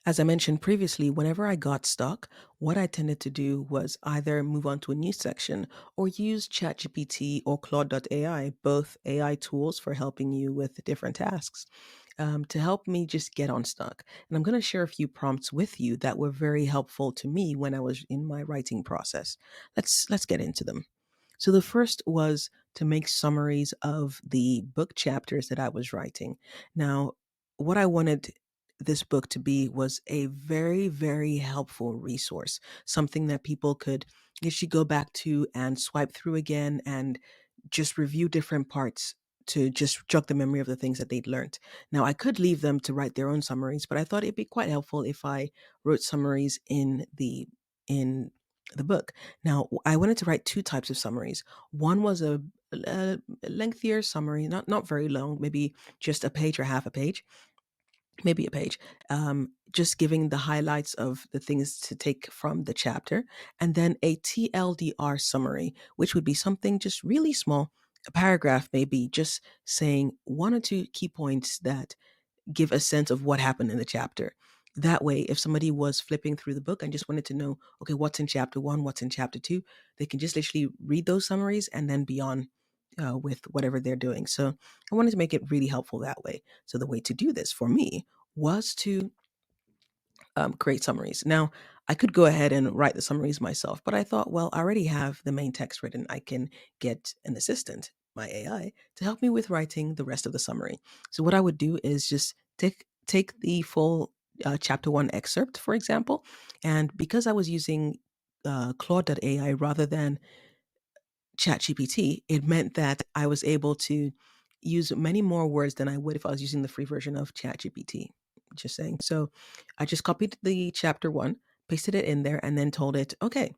As I mentioned previously, whenever I got stuck, what I tended to do was either move on to a new section or use ChatGPT or claude.ai, both AI tools for helping you with different tasks, to help me just get unstuck. And I'm going to share a few prompts with you that were very helpful to me when I was in my writing process. Let's get into them. So the first was to make summaries of the book chapters that I was writing. Now, what I wanted this book to be was a very, very helpful resource, something that people could actually go back to and swipe through again and just review different parts to just jog the memory of the things that they'd learned. Now, I could leave them to write their own summaries, but I thought it'd be quite helpful if I wrote summaries in the book. Now, I wanted to write two types of summaries. One was a lengthier summary, not very long, maybe just a page or half a page, maybe a page, just giving the highlights of the things to take from the chapter, and then a TLDR summary, which would be something just really small, a paragraph maybe, just saying one or two key points that give a sense of what happened in the chapter. That way, if somebody was flipping through the book and just wanted to know, okay, what's in chapter one, what's in chapter two, they can just literally read those summaries and then be on with whatever they're doing. So I wanted to make it really helpful that way. So the way to do this for me was to create summaries. Now, I could go ahead and write the summaries myself, but I thought, well, I already have the main text written. I can get an assistant, my AI, to help me with writing the rest of the summary. So what I would do is just take the full chapter one excerpt, for example, and because I was using claude.ai rather than ChatGPT, it meant that I was able to use many more words than I would if I was using the free version of ChatGPT. Just saying. So I just copied the chapter one, pasted it in there, and then told it, okay,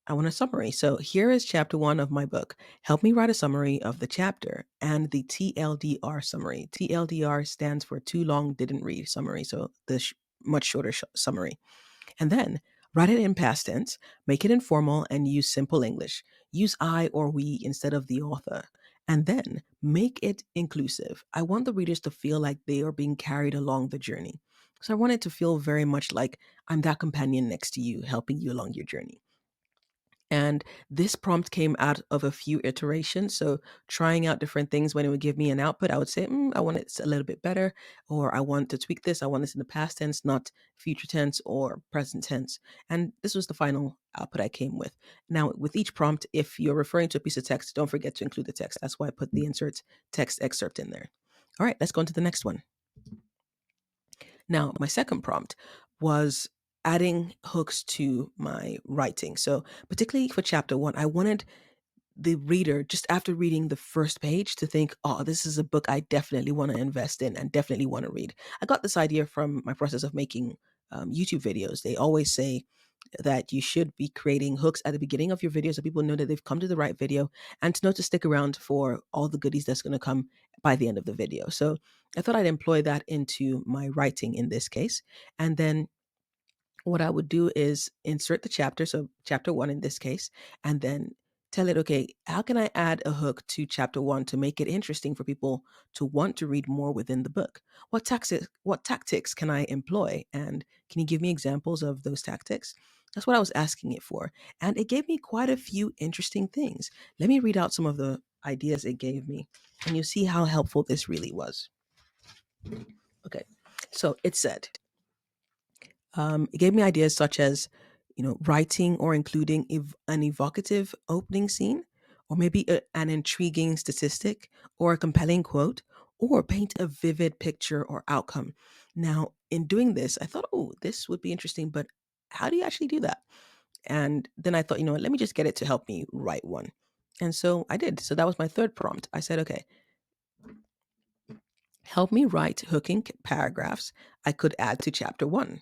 I want a summary. So here is chapter one of my book. Help me write a summary of the chapter and the TLDR summary. TLDR stands for too long, didn't read summary. So the much shorter summary. And then write it in past tense, make it informal, and use simple English. Use I or we instead of the author. And then make it inclusive. I want the readers to feel like they are being carried along the journey. So I want it to feel very much like I'm that companion next to you, helping you along your journey. And this prompt came out of a few iterations. So, trying out different things when it would give me an output, I would say, I want it a little bit better, or I want to tweak this. I want this in the past tense, not future tense or present tense. And this was the final output I came with. Now, with each prompt, if you're referring to a piece of text, don't forget to include the text. That's why I put the insert text excerpt in there. All right, let's go on to the next one. Now, my second prompt was adding hooks to my writing. So, particularly for chapter one, I wanted the reader, just after reading the first page, to think, oh, this is a book I definitely want to invest in and definitely want to read. I got this idea from my process of making YouTube videos. They always say that you should be creating hooks at the beginning of your video so people know that they've come to the right video and to know to stick around for all the goodies that's going to come by the end of the video. So I thought I'd employ that into my writing in this case. And then what I would do is insert the chapter, so chapter one in this case, and then tell it, okay, how can I add a hook to chapter one to make it interesting for people to want to read more within the book? What tactics can I employ? And can you give me examples of those tactics? That's what I was asking it for. And it gave me quite a few interesting things. Let me read out some of the ideas it gave me, and you see how helpful this really was. Okay. So it said, it gave me ideas such as, writing or including an evocative opening scene, or maybe an intriguing statistic, or a compelling quote, or paint a vivid picture or outcome. Now, in doing this, I thought, oh, this would be interesting, but how do you actually do that? And then I thought, you know what, let me just get it to help me write one. And so I did. So that was my third prompt. I said, okay, help me write hooking paragraphs I could add to chapter one.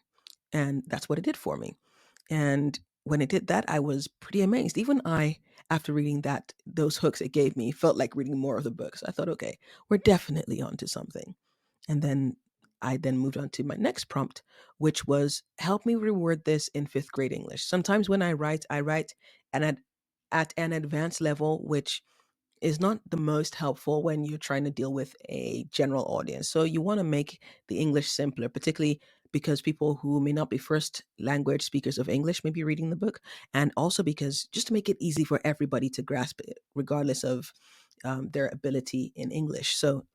And that's what it did for me. And when it did that, I was pretty amazed. Even I, after reading those hooks it gave me, felt like reading more of the books. I thought, okay, we're definitely onto something. And then I then moved on to my next prompt, which was help me reword this in fifth grade English. Sometimes when I write and at an advanced level, which is not the most helpful when you're trying to deal with a general audience. So you want to make the English simpler, particularly because people who may not be first language speakers of English may be reading the book, and also because just to make it easy for everybody to grasp it, regardless of their ability in English. So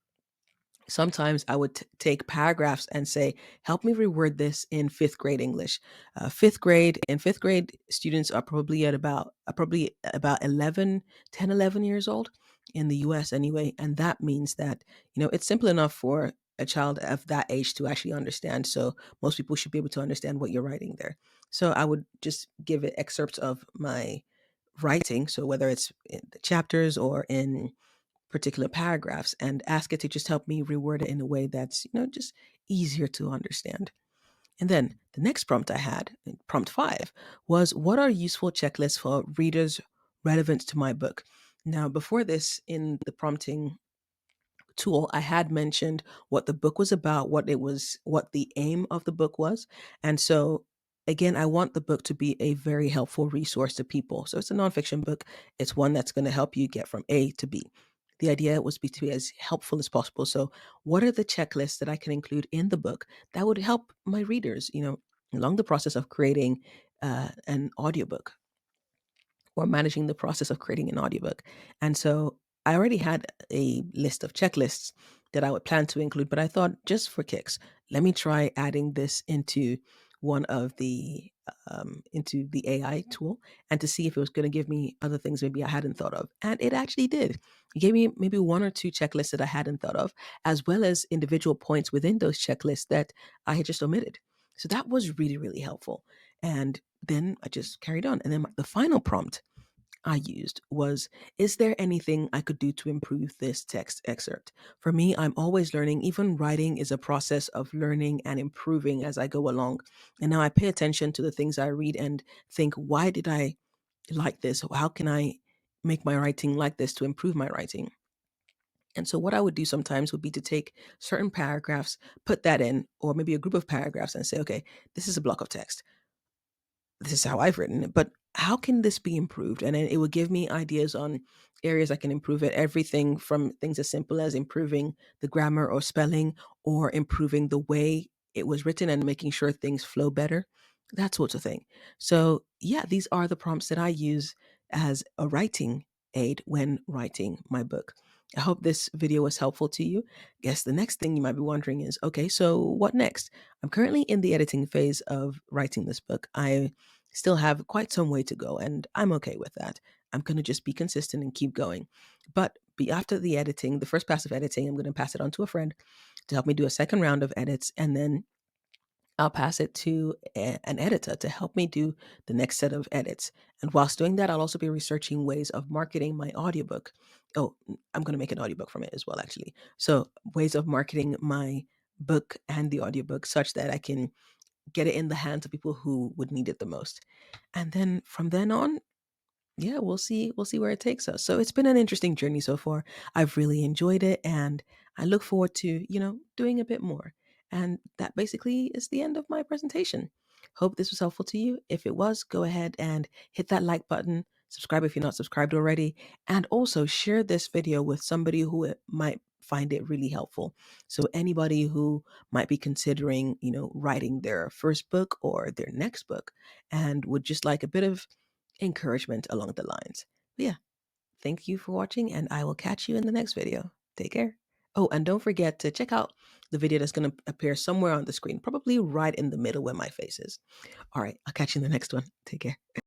sometimes I would take paragraphs and say, help me reword this in fifth grade English. Fifth grade, students are probably about 11, 10, 11 years old in the US anyway. And that means that, it's simple enough for a child of that age to actually understand. So most people should be able to understand what you're writing there. So I would just give it excerpts of my writing. So whether it's in the chapters or in particular paragraphs, and ask it to just help me reword it in a way that's, just easier to understand. And then the next prompt I had, prompt 5, was what are useful checklists for readers relevant to my book? Now, before this, in the prompting tool, I had mentioned what the book was about, what the aim of the book was. And so, again, I want the book to be a very helpful resource to people. So it's a nonfiction book. It's one that's going to help you get from A to B. The idea was to be as helpful as possible. So, what are the checklists that I can include in the book that would help my readers, along the process of creating an audiobook or managing the process of creating an audiobook? And so I already had a list of checklists that I would plan to include, but I thought just for kicks, let me try adding this into the AI tool, and to see if it was going to give me other things maybe I hadn't thought of. And it actually did. It gave me maybe one or two checklists that I hadn't thought of, as well as individual points within those checklists that I had just omitted. So that was really, really helpful. And then I just carried on. And then the final prompt I used was, is there anything I could do to improve this text excerpt? For me, I'm always learning. Even writing is a process of learning and improving as I go along. And now I pay attention to the things I read and think, why did I like this? How can I make my writing like this to improve my writing? And so, what I would do sometimes would be to take certain paragraphs, put that in, or maybe a group of paragraphs, and say, okay, this is a block of text, this is how I've written it, but how can this be improved? And then it would give me ideas on areas I can improve it. Everything from things as simple as improving the grammar or spelling, or improving the way it was written and making sure things flow better, that sort of thing. So, yeah, these are the prompts that I use as a writing aid when writing my book. I hope this video was helpful to you. Guess the next thing you might be wondering is, okay, so what next? I'm currently in the editing phase of writing this book. I still have quite some way to go, and I'm okay with that. I'm going to just be consistent and keep going. But be after the editing, the first pass of editing, I'm going to pass it on to a friend to help me do a second round of edits, and then I'll pass it to an editor to help me do the next set of edits. And whilst doing that, I'll also be researching ways of marketing my audiobook. Oh, I'm going to make an audiobook from it as well, actually. So, ways of marketing my book and the audiobook such that I can get it in the hands of people who would need it the most. And then from then on, yeah, we'll see where it takes us. So it's been an interesting journey so far. I've really enjoyed it, and I look forward to, doing a bit more. And that basically is the end of my presentation. Hope this was helpful to you. If it was, go ahead and hit that like button, subscribe if you're not subscribed already, and also share this video with somebody who it might find it really helpful. So anybody who might be considering, writing their first book or their next book and would just like a bit of encouragement along the lines. But yeah, thank you for watching, and I will catch you in the next video. Take care. Oh, and don't forget to check out the video that's going to appear somewhere on the screen, probably right in the middle where my face is. All right, I'll catch you in the next one. Take care.